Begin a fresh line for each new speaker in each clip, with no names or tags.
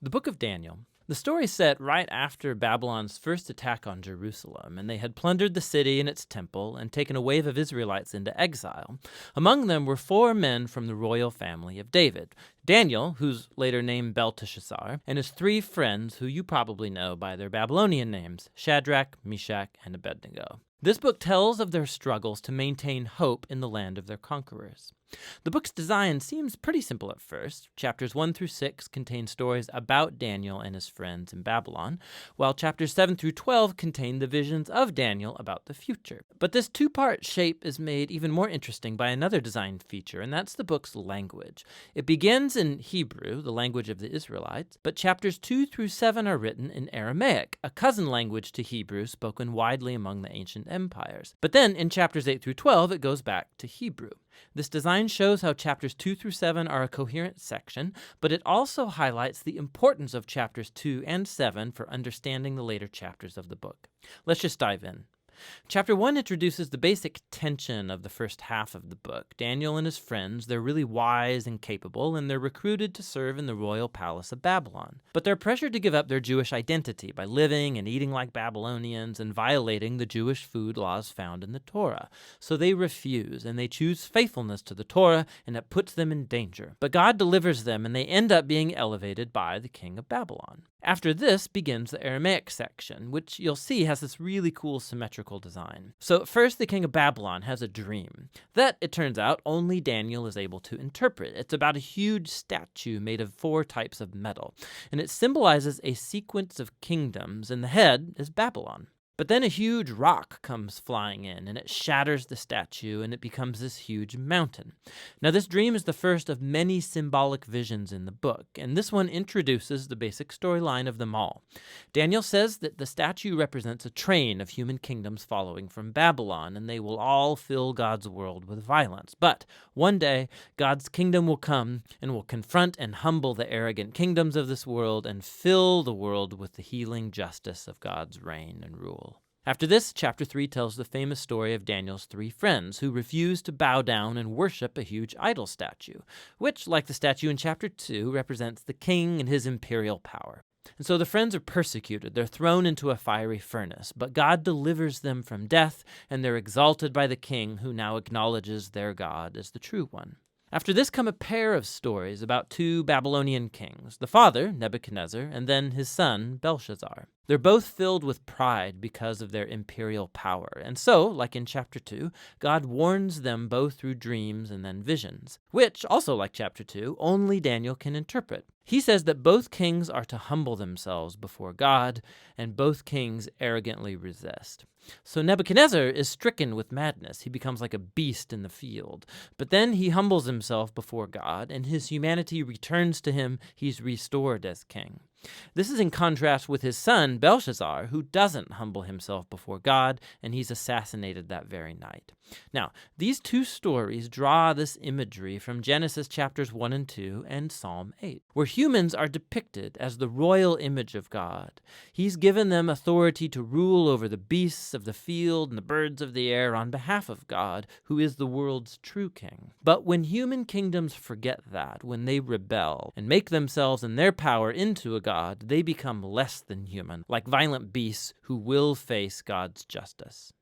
The Book of Daniel. The story is set right after Babylon's first attack on Jerusalem, and they had plundered the city and its temple and taken a wave of Israelites into exile. Among them were 4 men from the royal family of David: Daniel, who's later named Belteshazzar, and his 3 friends who you probably know by their Babylonian names, Shadrach, Meshach, and Abednego. This book tells of their struggles to maintain hope in the land of their conquerors. The book's design seems pretty simple at first. Chapters 1 through 6 contain stories about Daniel and his friends in Babylon, while chapters 7 through 12 contain the visions of Daniel about the future. But this 2-part shape is made even more interesting by another design feature, and that's the book's language. It begins in Hebrew, the language of the Israelites, but chapters 2 through 7 are written in Aramaic, a cousin language to Hebrew spoken widely among the ancient empires. But then in chapters 8 through 12, it goes back to Hebrew. This design shows how chapters 2 through 7 are a coherent section, but it also highlights the importance of chapters 2 and 7 for understanding the later chapters of the book. Let's just dive in. Chapter 1 introduces the basic tension of the first half of the book. Daniel and his friends, they're really wise and capable, and they're recruited to serve in the royal palace of Babylon. But they're pressured to give up their Jewish identity by living and eating like Babylonians and violating the Jewish food laws found in the Torah. So they refuse, and they choose faithfulness to the Torah, and it puts them in danger. But God delivers them, and they end up being elevated by the king of Babylon. After this begins the Aramaic section, which you'll see has this really cool symmetrical design. So first, the king of Babylon has a dream that, it turns out, only Daniel is able to interpret. It's about a huge statue made of 4 types of metal, and it symbolizes a sequence of kingdoms, and the head is Babylon. But then a huge rock comes flying in, and it shatters the statue, and it becomes this huge mountain. Now, this dream is the first of many symbolic visions in the book, and this one introduces the basic storyline of them all. Daniel says that the statue represents a train of human kingdoms following from Babylon, and they will all fill God's world with violence. But one day, God's kingdom will come and will confront and humble the arrogant kingdoms of this world and fill the world with the healing justice of God's reign and rule. After this, chapter 3 tells the famous story of Daniel's 3 friends who refuse to bow down and worship a huge idol statue, which, like the statue in chapter 2, represents the king and his imperial power. And so the friends are persecuted. They're thrown into a fiery furnace, but God delivers them from death, and they're exalted by the king who now acknowledges their God as the true one. After this come a pair of stories about 2 Babylonian kings, the father, Nebuchadnezzar, and then his son, Belshazzar. They're both filled with pride because of their imperial power, and so, like in chapter 2, God warns them both through dreams and then visions, which, also like chapter 2, only Daniel can interpret. He says that both kings are to humble themselves before God, and both kings arrogantly resist. So Nebuchadnezzar is stricken with madness. He becomes like a beast in the field. But then he humbles himself before God, and his humanity returns to him. He's restored as king. This is in contrast with his son, Belshazzar, who doesn't humble himself before God, and he's assassinated that very night. Now, these 2 stories draw this imagery from Genesis chapters 1 and 2 and Psalm 8, where humans are depicted as the royal image of God. He's given them authority to rule over the beasts of the field and the birds of the air on behalf of God, who is the world's true king. But when human kingdoms forget that, when they rebel and make themselves and their power into a God, they become less than human, like violent beasts who will face God's justice.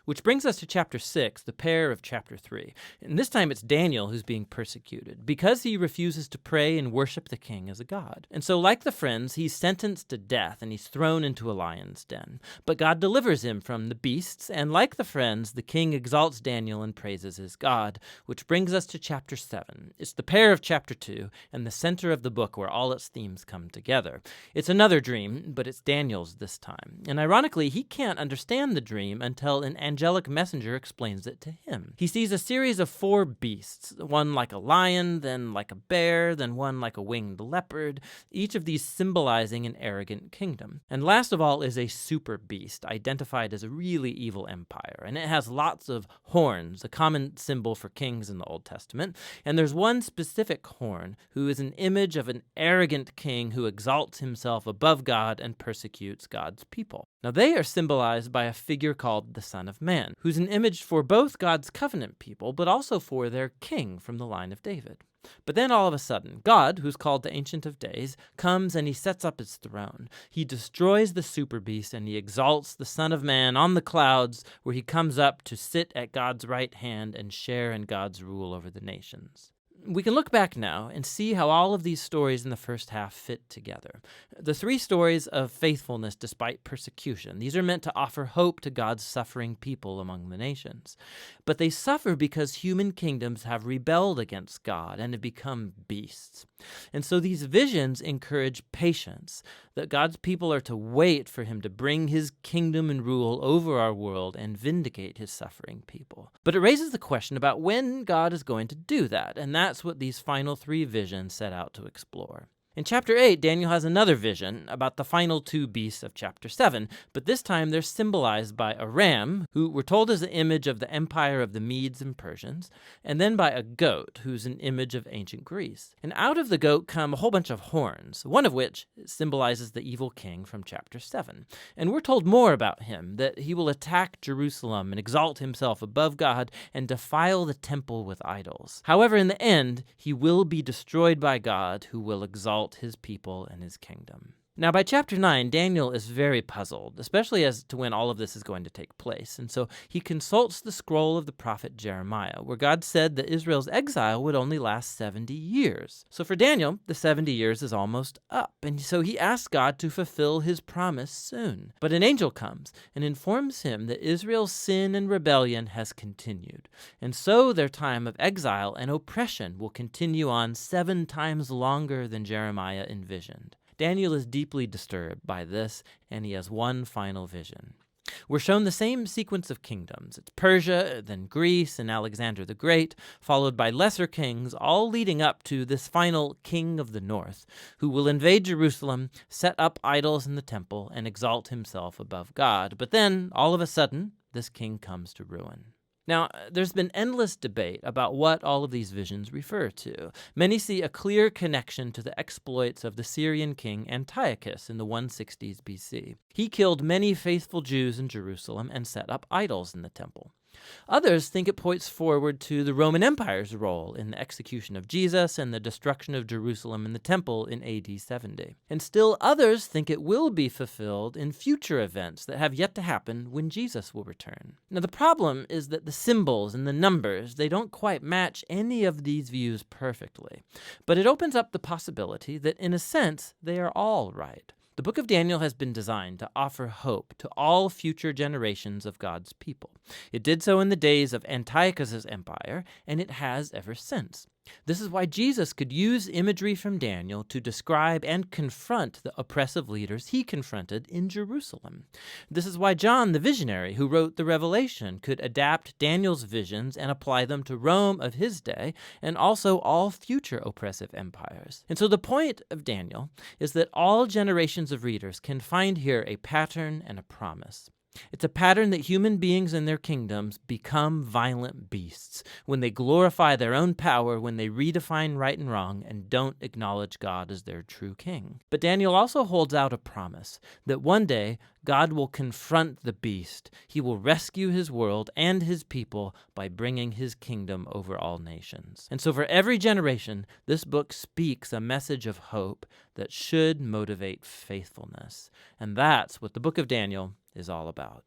Which brings us to chapter 6, the pair of chapter 3. And this time it's Daniel who's being persecuted because he refuses to pray and worship the king as a god. And so, like the friends, he's sentenced to death and he's thrown into a lion's den. But God delivers him from the beasts, and like the friends, the king exalts Daniel and praises his God, which brings us to chapter 7. It's the pair of chapter 2 and the center of the book where all its themes come together. It's another dream, but it's Daniel's this time. And ironically, he can't understand the dream until an angelic messenger explains it to him. He sees a series of 4 beasts, one like a lion, then like a bear, then one like a winged leopard, each of these symbolizing an arrogant kingdom. And last of all is a super beast, identified as a really evil empire, and it has lots of horns, a common symbol for kings in the Old Testament, and there's one specific horn who is an image of an arrogant king who exalts himself above God and persecutes God's people. Now they are symbolized by a figure called the Son of Man, who's an image for both God's covenant people, but also for their king from the line of David. But then all of a sudden, God, who's called the Ancient of Days, comes and he sets up his throne. He destroys the super beast and he exalts the Son of Man on the clouds, where he comes up to sit at God's right hand and share in God's rule over the nations. We can look back now and see how all of these stories in the first half fit together. The three stories of faithfulness despite persecution, these are meant to offer hope to God's suffering people among the nations. But they suffer because human kingdoms have rebelled against God and have become beasts. And so these visions encourage patience, that God's people are to wait for him to bring his kingdom and rule over our world and vindicate his suffering people. But it raises the question about when God is going to do that, and that's what these final three visions set out to explore. In chapter 8, Daniel has another vision about the final two beasts of chapter 7, but this time they're symbolized by a ram, who we're told is an image of the empire of the Medes and Persians, and then by a goat, who's an image of ancient Greece. And out of the goat come a whole bunch of horns, one of which symbolizes the evil king from chapter 7. And we're told more about him, that he will attack Jerusalem and exalt himself above God and defile the temple with idols. However, in the end, he will be destroyed by God, who will exalt his people and his kingdom. Now, by chapter 9, Daniel is very puzzled, especially as to when all of this is going to take place. And so he consults the scroll of the prophet Jeremiah, where God said that Israel's exile would only last 70 years. So for Daniel, the 70 years is almost up. And so he asks God to fulfill his promise soon. But an angel comes and informs him that Israel's sin and rebellion has continued. And so their time of exile and oppression will continue on 7 times longer than Jeremiah envisioned. Daniel is deeply disturbed by this, and he has one final vision. We're shown the same sequence of kingdoms. It's Persia, then Greece, and Alexander the Great, followed by lesser kings, all leading up to this final king of the north, who will invade Jerusalem, set up idols in the temple, and exalt himself above God. But then, all of a sudden, this king comes to ruin. Now, there's been endless debate about what all of these visions refer to. Many see a clear connection to the exploits of the Syrian king Antiochus in the 160s BC. He killed many faithful Jews in Jerusalem and set up idols in the temple. Others think it points forward to the Roman Empire's role in the execution of Jesus and the destruction of Jerusalem and the temple in AD 70. And still others think it will be fulfilled in future events that have yet to happen when Jesus will return. Now the problem is that the symbols and the numbers, they don't quite match any of these views perfectly. But it opens up the possibility that in a sense they are all right. The book of Daniel has been designed to offer hope to all future generations of God's people. It did so in the days of Antiochus' empire, and it has ever since. This is why Jesus could use imagery from Daniel to describe and confront the oppressive leaders he confronted in Jerusalem. This is why John, the visionary who wrote the Revelation, could adapt Daniel's visions and apply them to Rome of his day and also all future oppressive empires. And so the point of Daniel is that all generations of readers can find here a pattern and a promise. It's a pattern that human beings and their kingdoms become violent beasts when they glorify their own power, when they redefine right and wrong and don't acknowledge God as their true king. But Daniel also holds out a promise that one day God will confront the beast. He will rescue his world and his people by bringing his kingdom over all nations. And so for every generation, this book speaks a message of hope that should motivate faithfulness. And that's what the book of Daniel is all about.